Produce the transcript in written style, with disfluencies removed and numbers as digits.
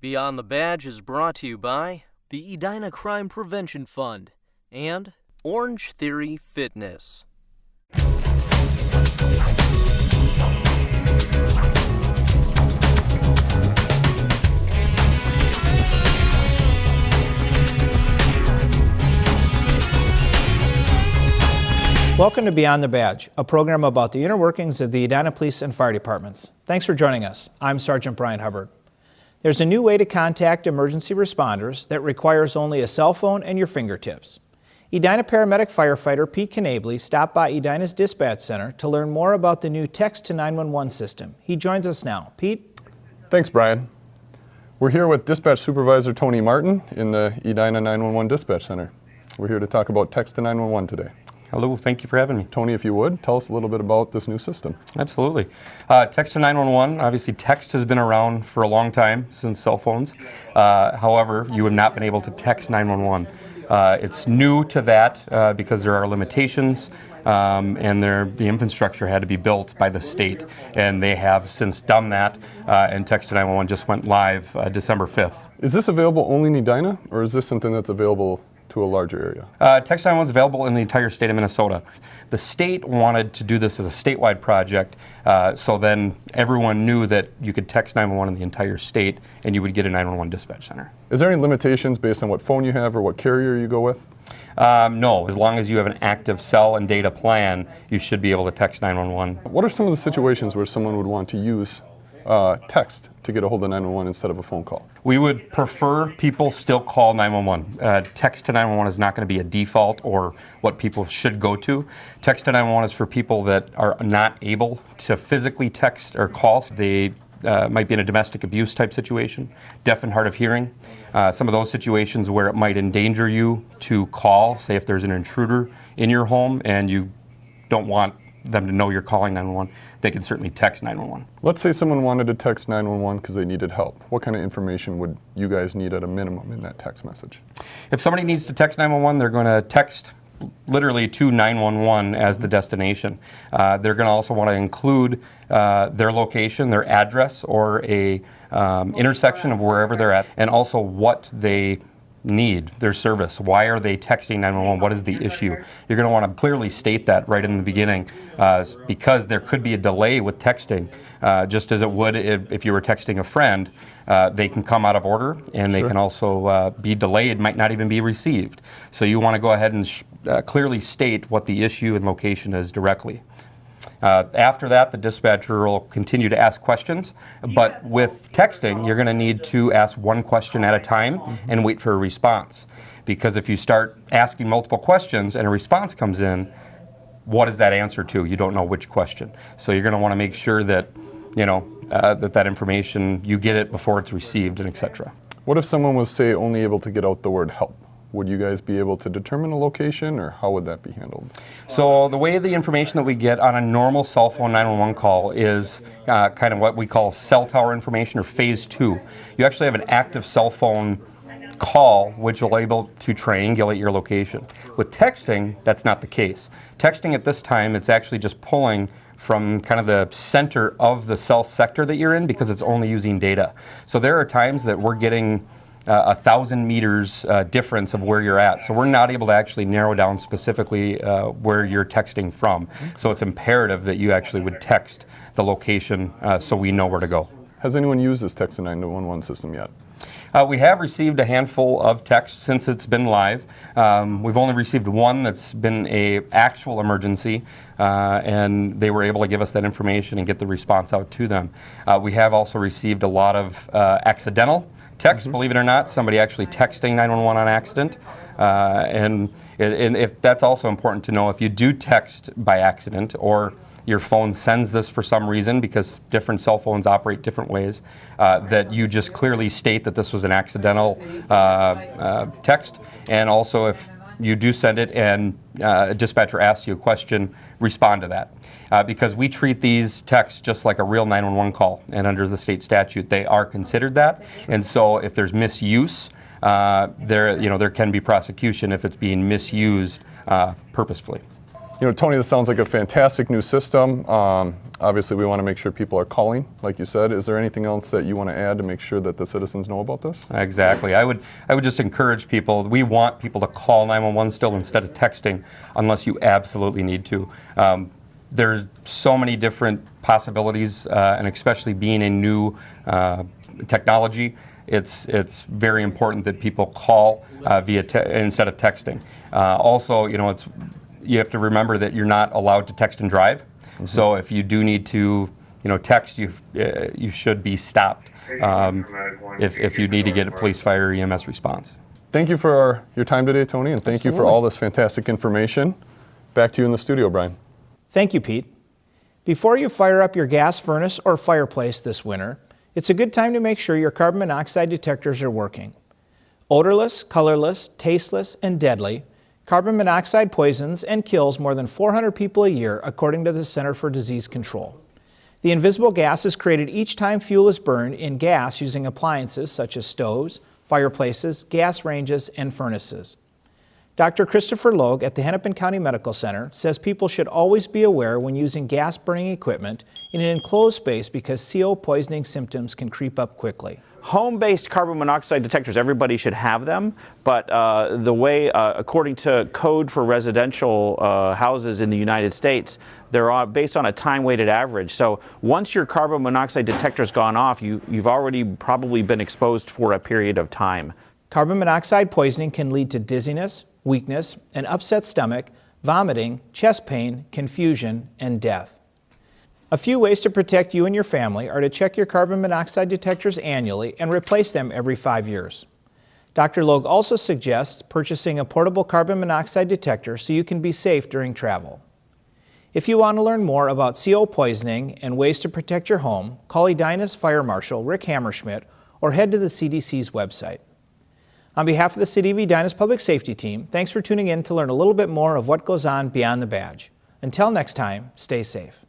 Beyond the Badge is brought to you by the Edina Crime Prevention Fund and Orange Theory Fitness. Welcome to Beyond the Badge, a program about the inner workings of the Edina Police and Fire Departments. Thanks for joining us. I'm Sergeant Brian Hubbard. There's a new way to contact emergency responders that requires only a cell phone and your fingertips. Edina paramedic firefighter Pete Knabley stopped by Edina's dispatch center to learn more about the new text to 911 system. He joins us now. Pete? Thanks, Brian. We're here with Dispatch Supervisor Tony Martin in the Edina 911 Dispatch Center. We're here to talk about text to 911 today. Hello, thank you for having me. Tony, if you would, tell us a little bit about this new system. Absolutely. Text to 911, obviously text has been around for a long time, since cell phones. However, you have not been able to text 911. It's new to that because there are limitations and the infrastructure had to be built by the state, and they have since done that, and text to 911 just went live December 5th. Is this available only in Edina, or is this something that's available to a larger area? Text 911 is available in the entire state of Minnesota. The state wanted to do this as a statewide project, so then everyone knew that you could text 911 in the entire state and you would get a 911 dispatch center. Is there any limitations based on what phone you have or what carrier you go with? No, as long as you have an active cell and data plan, you should be able to text 911. What are some of the situations where someone would want to use text to get a hold of 911 instead of a phone call? We would prefer people still call 911. Text to 911 is not going to be a default or what people should go to. Text to 911 is for people that are not able to physically text or call. They might be in a domestic abuse type situation, deaf and hard of hearing. Some of those situations where it might endanger you to call, say if there's an intruder in your home and you don't want them to know you're calling 911, they can certainly text 911. Let's say someone wanted to text 911 because they needed help. What kind of information would you guys need at a minimum in that text message? If somebody needs to text 911, they're going to text literally to 911 as the destination. They're going to also want to include their location, their address, or a intersection of wherever they're at, and also what they need, their service. Why are they texting 911? What is the issue? You're going to want to clearly state that right in the beginning because there could be a delay with texting, just as it would if you were texting a friend. They can come out of order and they can also be delayed, might not even be received. So you want to go ahead and clearly state what the issue and location is directly. After that, the dispatcher will continue to ask questions, but with texting, you're going to need to ask one question at a time and wait for a response. Because if you start asking multiple questions and a response comes in, what is that answer to? You don't know which question. So you're going to want to make sure that, you know, that information, you get it before it's received, and etc. What if someone was, say, only able to get out the word help? Would you guys be able to determine a location, or how would that be handled? So the way the information that we get on a normal cell phone 911 call is kind of what we call cell tower information, or phase 2. You actually have an active cell phone call which will be able to triangulate your location. With texting, that's not the case. Texting at this time, it's actually just pulling from kind of the center of the cell sector that you're in because it's only using data. So there are times that we're getting 1,000 meters difference of where you're at. So we're not able to actually narrow down specifically where you're texting from. So it's imperative that you actually would text the location so we know where to go. Has anyone used this text to 911 system yet? We have received a handful of texts since it's been live. We've only received one that's been an actual emergency, and they were able to give us that information and get the response out to them. We have also received a lot of accidental text, believe it or not, somebody actually texting 911 on accident. And if that's also important to know, if you do text by accident or your phone sends this for some reason, because different cell phones operate different ways, that you just clearly state that this was an accidental text. And also if you do send it and a dispatcher asks you a question, respond to that. Because we treat these texts just like a real 911 call, and under the state statute they are considered that. And so if there's misuse, there can be prosecution if it's being misused purposefully. Tony, this sounds like a fantastic new system. Obviously, we want to make sure people are calling, like you said. Is there anything else that you want to add to make sure that the citizens know about this? Exactly. I would just encourage people. We want people to call 911 still instead of texting, unless you absolutely need to. There's so many different possibilities, and especially being a new technology, it's very important that people call instead of texting. Also, you have to remember that you're not allowed to text and drive. Mm-hmm. So if you do need to, text, you should be stopped if you need to get a police, fire, or EMS response. Thank you for your time today, Tony, and thank you for all this fantastic information. Back to you in the studio, Brian. Thank you, Pete. Before you fire up your gas furnace or fireplace this winter, it's a good time to make sure your carbon monoxide detectors are working. Odorless, colorless, tasteless, and deadly, carbon monoxide poisons and kills more than 400 people a year, according to the Center for Disease Control. The invisible gas is created each time fuel is burned in gas using appliances such as stoves, fireplaces, gas ranges, and furnaces. Dr. Christopher Logue at the Hennepin County Medical Center says people should always be aware when using gas burning equipment in an enclosed space because CO poisoning symptoms can creep up quickly. Home-based carbon monoxide detectors, everybody should have them, but the way, according to code for residential houses in the United States, they're based on a time-weighted average. So once your carbon monoxide detector's gone off, you've already probably been exposed for a period of time. Carbon monoxide poisoning can lead to dizziness, weakness, an upset stomach, vomiting, chest pain, confusion, and death. A few ways to protect you and your family are to check your carbon monoxide detectors annually and replace them every 5 years. Dr. Logue also suggests purchasing a portable carbon monoxide detector so you can be safe during travel. If you want to learn more about CO poisoning and ways to protect your home, call Edina's Fire Marshal Rick Hammerschmidt or head to the CDC's website. On behalf of the City of Edina's Public Safety Team, thanks for tuning in to learn a little bit more of what goes on beyond the badge. Until next time, stay safe.